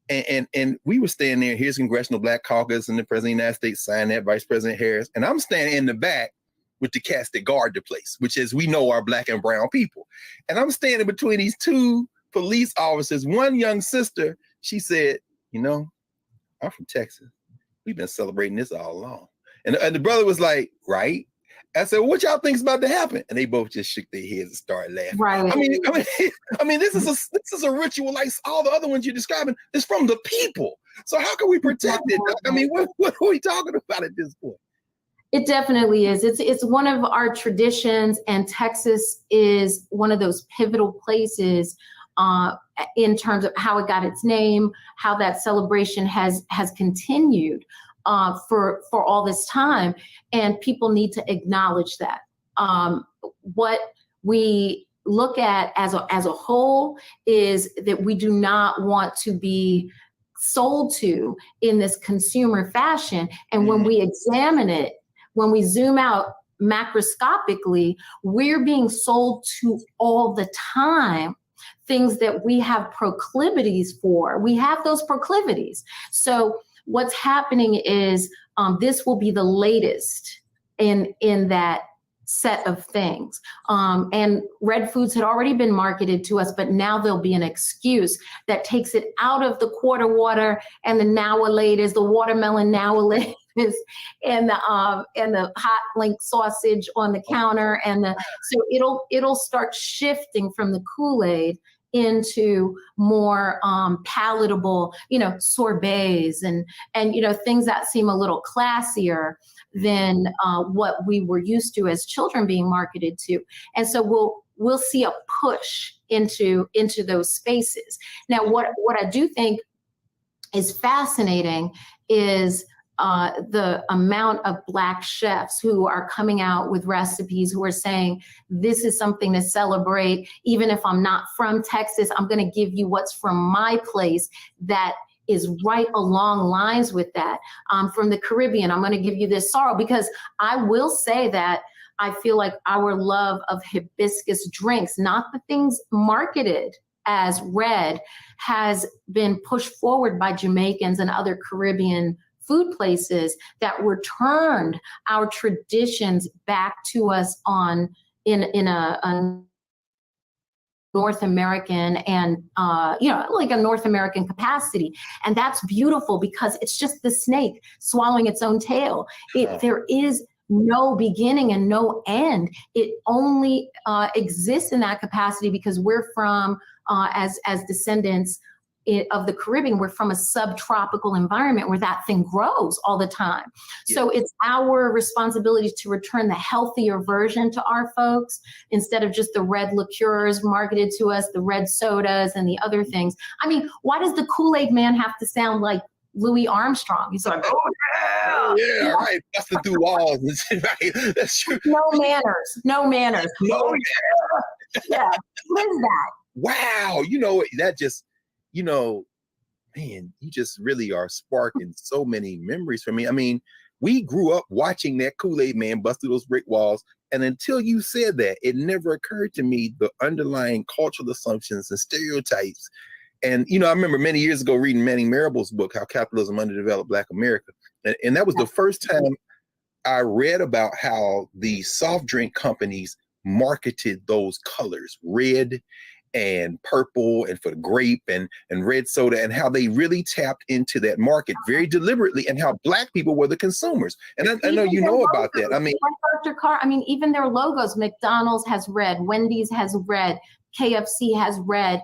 Yeah. And we were standing there. Here's Congressional Black Caucus, and the President of the United States signed that, Vice President Harris, and I'm standing in the back with the cats that guard the place, which, as we know, are Black and brown people. And I'm standing between these two police officers. One young sister, she said, I'm from Texas. We've been celebrating this all along. And the brother was like, right? I said, what y'all think's about to happen? And they both just shook their heads and started laughing. Right. I mean, this is a ritual like all the other ones you're describing. It's from the people. So how can we protect it? I mean, what are we talking about at this point? It definitely is. It's one of our traditions, and Texas is one of those pivotal places in terms of how it got its name, how that celebration has continued for all this time, and people need to acknowledge that. What we look at as a whole is that we do not want to be sold to in this consumer fashion, and when we examine it, when we zoom out macroscopically, we're being sold to all the time things that we have proclivities for. We have those proclivities. So what's happening is this will be the latest in that set of things. And red foods had already been marketed to us, but now there'll be an excuse that takes it out of the quarter water and the now-a-latest, the watermelon now-a-latest, and the hot link sausage on the counter, so it'll start shifting from the Kool-Aid into more palatable, sorbets and things that seem a little classier than what we were used to as children being marketed to. And so we'll see a push into those spaces. Now, what I do think is fascinating is the amount of Black chefs who are coming out with recipes, who are saying, this is something to celebrate. Even if I'm not from Texas, I'm going to give you what's from my place that is right along lines with that. From the Caribbean, I'm going to give you this sorrel, because I will say that I feel like our love of hibiscus drinks, not the things marketed as red, has been pushed forward by Jamaicans and other Caribbean food places that returned our traditions back to us in a North American and like a North American capacity. And that's beautiful, because it's just the snake swallowing its own tail. There is no beginning and no end. It only exists in that capacity because we're from as descendants of the Caribbean, we're from a subtropical environment where that thing grows all the time. Yes. So it's our responsibility to return the healthier version to our folks, instead of just the red liqueurs marketed to us, the red sodas and the other things. I mean, why does the Kool-Aid man have to sound like Louis Armstrong? He's like, oh yeah, right, busting through walls. Right, that's true. No manners. No yeah. Yeah, what is that? Wow, that just, man, you just really are sparking so many memories for me. I mean, we grew up watching that Kool-Aid man bust through those brick walls. And until you said that, it never occurred to me the underlying cultural assumptions and stereotypes. And, I remember many years ago reading Manning Marable's book, How Capitalism Underdeveloped Black America. And that was the first time I read about how the soft drink companies marketed those colors, red and purple, and for the grape and red soda, and how they really tapped into that market very deliberately, and how Black people were the consumers. And I know you know about that. I mean, Dr. Carr, even their logos, McDonald's has red, Wendy's has red, KFC has red.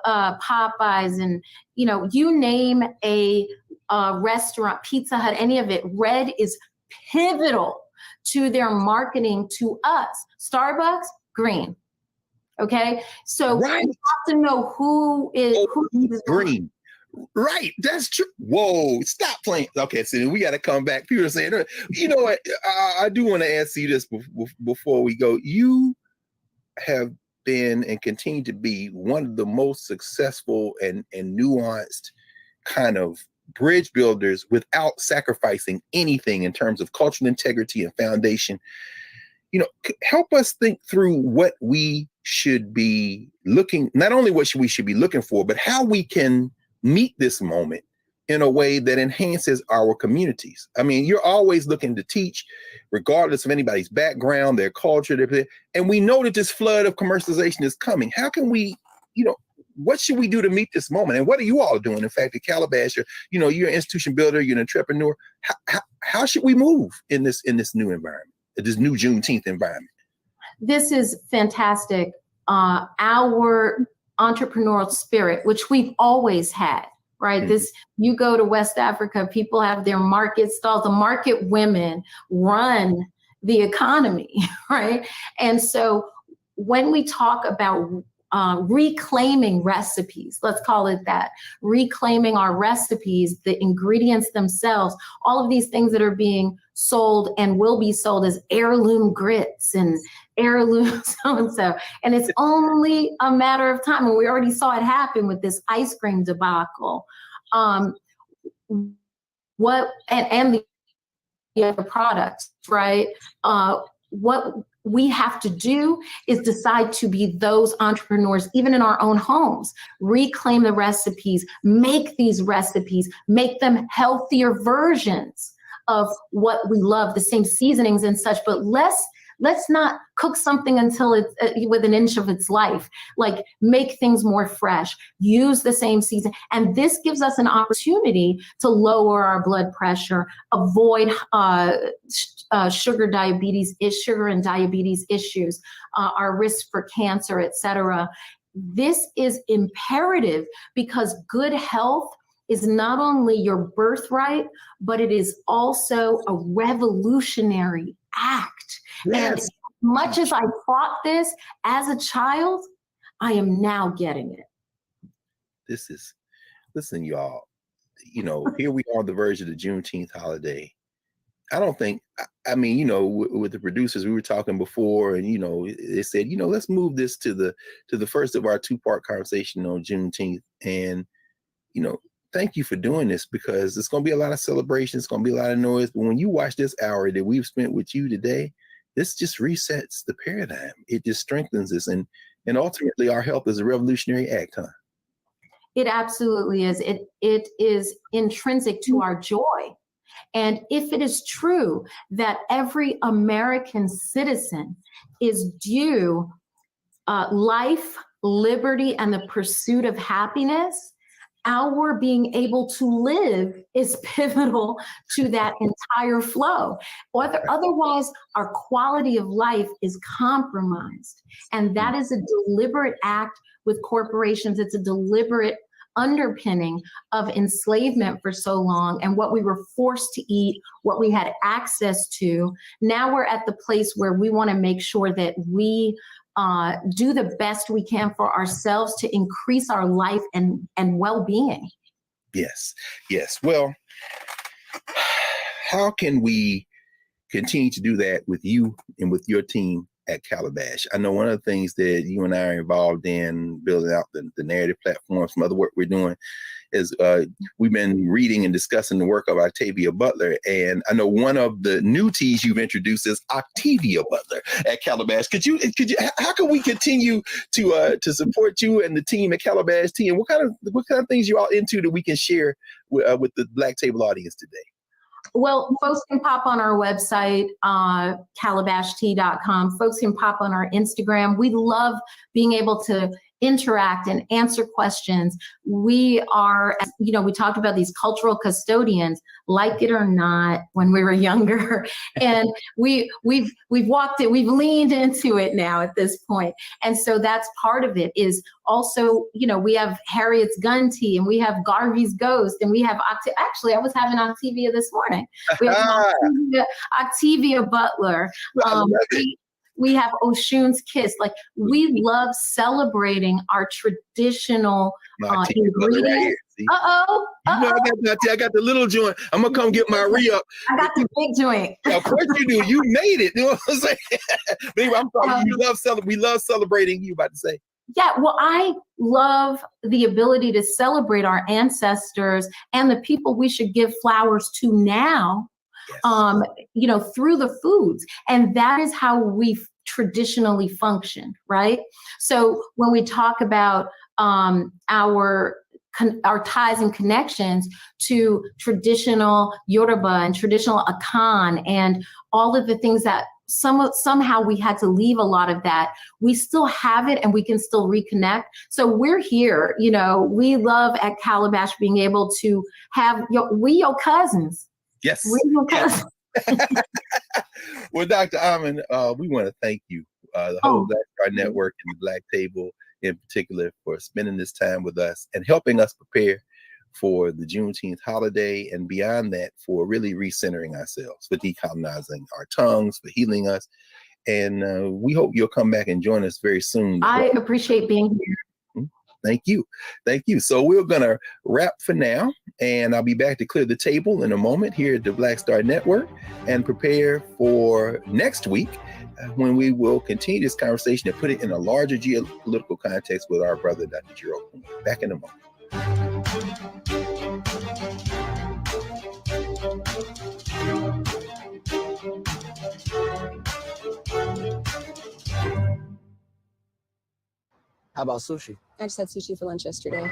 Popeyes, and you name a restaurant, Pizza Hut, any of it, red is pivotal to their marketing to us. Starbucks, green. Okay, so right. You have to know who is green. Right, that's true. Whoa, stop playing. Okay, so we got to come back. People are saying, you know what? I do want to ask you this before we go. You have been and continue to be one of the most successful and nuanced kind of bridge builders without sacrificing anything in terms of cultural integrity and foundation. Help us think through what we should be looking, not only what we should be looking for, but how we can meet this moment in a way that enhances our communities. I mean, you're always looking to teach, regardless of anybody's background, their culture, and we know that this flood of commercialization is coming. How can we, what should we do to meet this moment? And what are you all doing? In fact, at Calabash, you're an institution builder, you're an entrepreneur. How should we move in this new environment this new Juneteenth environment? This is fantastic. Our entrepreneurial spirit, which we've always had, right? Mm-hmm. You go to West Africa, people have their market stalls. The market women run the economy, right? And so when we talk about reclaiming recipes, let's call it that, reclaiming our recipes, the ingredients themselves, all of these things that are being sold and will be sold as heirloom grits and heirloom so-and-so. And it's only a matter of time. And we already saw it happen with this ice cream debacle. And the other products, right? What we have to do is decide to be those entrepreneurs, even in our own homes, reclaim the recipes, make these recipes, make them healthier versions of what we love, the same seasonings and such, but let's not cook something until it's with an inch of its life. Like, make things more fresh, use the same season. And this gives us an opportunity to lower our blood pressure, avoid sugar and diabetes issues, our risk for cancer, et cetera. This is imperative because good health is not only your birthright, but it is also a revolutionary act. Yes. And as much as I fought this as a child, I am now getting it. Listen, y'all, here we are on the verge of the Juneteenth holiday. I don't think, with the producers, we were talking before, and, they said, let's move this to the first of our 2-part conversation on Juneteenth. And, thank you for doing this, because it's going to be a lot of celebration. It's going to be a lot of noise. But when you watch this hour that we've spent with you today, this just resets the paradigm. It just strengthens us. And ultimately, our health is a revolutionary act, huh? It absolutely is. It is intrinsic to our joy. And if it is true that every American citizen is due life, liberty, and the pursuit of happiness, our being able to live is pivotal to that entire flow. Otherwise, our quality of life is compromised. And that is a deliberate act with corporations. It's a deliberate underpinning of enslavement for so long, and what we were forced to eat, what we had access to. Now we're at the place where we want to make sure that we do the best we can for ourselves to increase our life and well-being. Yes. Well, how can we continue to do that with you and with your team at Calabash? I know one of the things that you and I are involved in, building out the narrative platform, some other work we're doing, is we've been reading and discussing the work of Octavia Butler. And I know one of the new T's you've introduced is Octavia Butler at Calabash. How can we continue to support you and the team at Calabash Tea? And what kind of things you all into that we can share with the Black Table audience today? Well, folks can pop on our website, calabashtea.com. Folks can pop on our Instagram. We love being able to interact and answer questions. We are, we talked about these cultural custodians, like it or not, when we were younger, and we've walked it, we've leaned into it now at this point. And so that's part of it. Is also, we have Harriet's Gun Tea, and we have Garvey's Ghost, and we have actually, I was having Octavia this morning. We have Octavia Butler. We have Oshun's Kiss. Like, we love celebrating our traditional ingredients. I got the little joint. I'm gonna come get my re-up. I got the big joint. Of course you do. You made it. You know what I'm saying? Baby, I'm sorry. We love celebrating. You about to say? Yeah, well, I love the ability to celebrate our ancestors and the people we should give flowers to now. Yes. Through the foods. And that is how we've traditionally functioned, right? So when we talk about our ties and connections to traditional Yoruba and traditional Akan and all of the things that somehow we had to leave a lot of that, we still have it and we can still reconnect. So we're here, we love at Calabash being able to have your cousins. Yes. Well, Dr. Amen, we want to thank you, the whole Black Star Network and the Black Table in particular, for spending this time with us and helping us prepare for the Juneteenth holiday, and beyond that, for really recentering ourselves, for decolonizing our tongues, for healing us. And we hope you'll come back and join us very soon. I appreciate being here. Thank you. Thank you. So we're going to wrap for now, and I'll be back to clear the table in a moment here at the Black Star Network and prepare for next week when we will continue this conversation and put it in a larger geopolitical context with our brother, Dr. Gerald. Back in a moment. How about sushi? I just had sushi for lunch yesterday.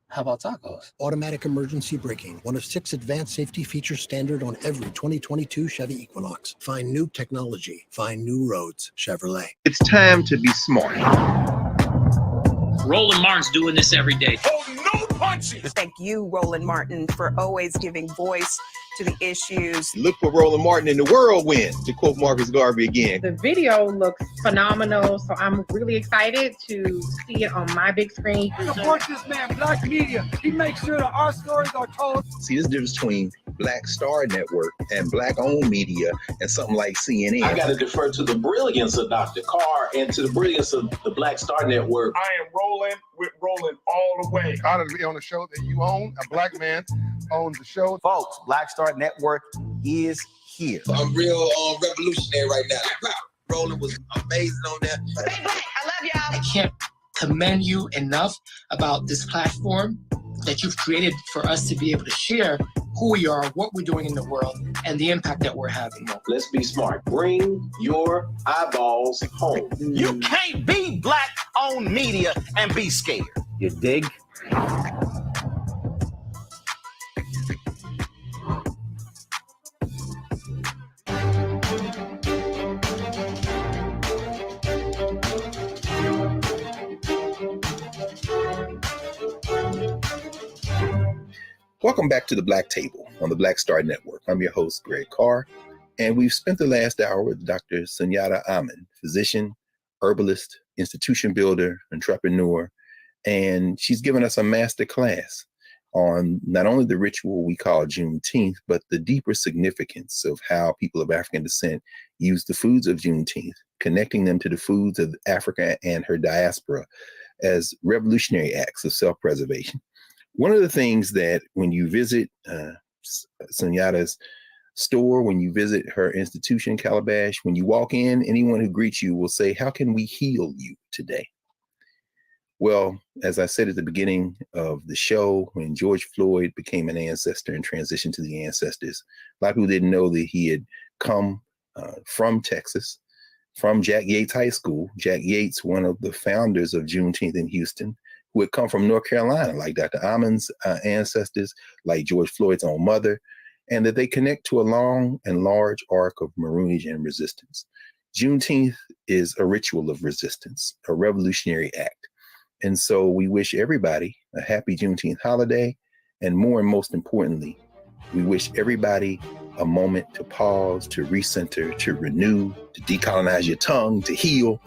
How about tacos? Automatic emergency braking, one of 6 advanced safety features standard on every 2022 Chevy Equinox. Find new technology. Find new roads. Chevrolet. It's time to be smart. Roland Martin's doing this every day. Oh, no punches! Thank you, Roland Martin, for always giving voice to the issues. Look for Roland Martin in the whirlwind, to quote Marcus Garvey again. The video looks phenomenal, so I'm really excited to see it on my big screen. Support this man, Black Media. He makes sure that our stories are told. See, this difference between Black Star Network and Black-owned media and something like CNN. I got to defer to the brilliance of Dr. Carr and to the brilliance of the Black Star Network. I am rolling with Roland all the way. Honored to be on a show that you own. A Black man owns the show. Folks, Black Star Network is here. I'm real revolutionary right now. Roland was amazing on that. Stay black. I love y'all. I can't commend you enough about this platform that you've created for us to be able to share who we are, what we're doing in the world, and the impact that we're having. Let's be smart. Bring your eyeballs home. You can't be Black-owned media and be scared. You dig? Welcome back to the Black Table on the Black Star Network. I'm your host, Greg Carr, and we've spent the last hour with Dr. Sunyatta Amen, physician, herbalist, institution builder, entrepreneur, and she's given us a master class on not only the ritual we call Juneteenth, but the deeper significance of how people of African descent use the foods of Juneteenth, connecting them to the foods of Africa and her diaspora as revolutionary acts of self-preservation. One of the things that when you visit Sunyatta's store, when you visit her institution, Calabash, when you walk in, anyone who greets you will say, "How can we heal you today?" Well, as I said at the beginning of the show, when George Floyd became an ancestor and transitioned to the ancestors, a lot of people didn't know that he had come from Texas, from Jack Yates High School. Jack Yates, one of the founders of Juneteenth in Houston, who had come from North Carolina, like Dr. Amen's ancestors, like George Floyd's own mother, and that they connect to a long and large arc of Maroonage and resistance. Juneteenth is a ritual of resistance, a revolutionary act. And so we wish everybody a happy Juneteenth holiday. And more and most importantly, we wish everybody a moment to pause, to recenter, to renew, to decolonize your tongue, to heal,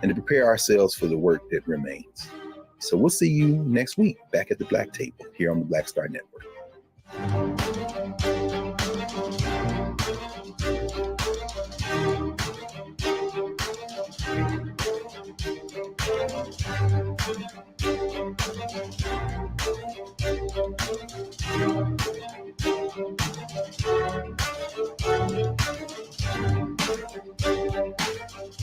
and to prepare ourselves for the work that remains. So we'll see you next week back at the Black Table here on the Black Star Network.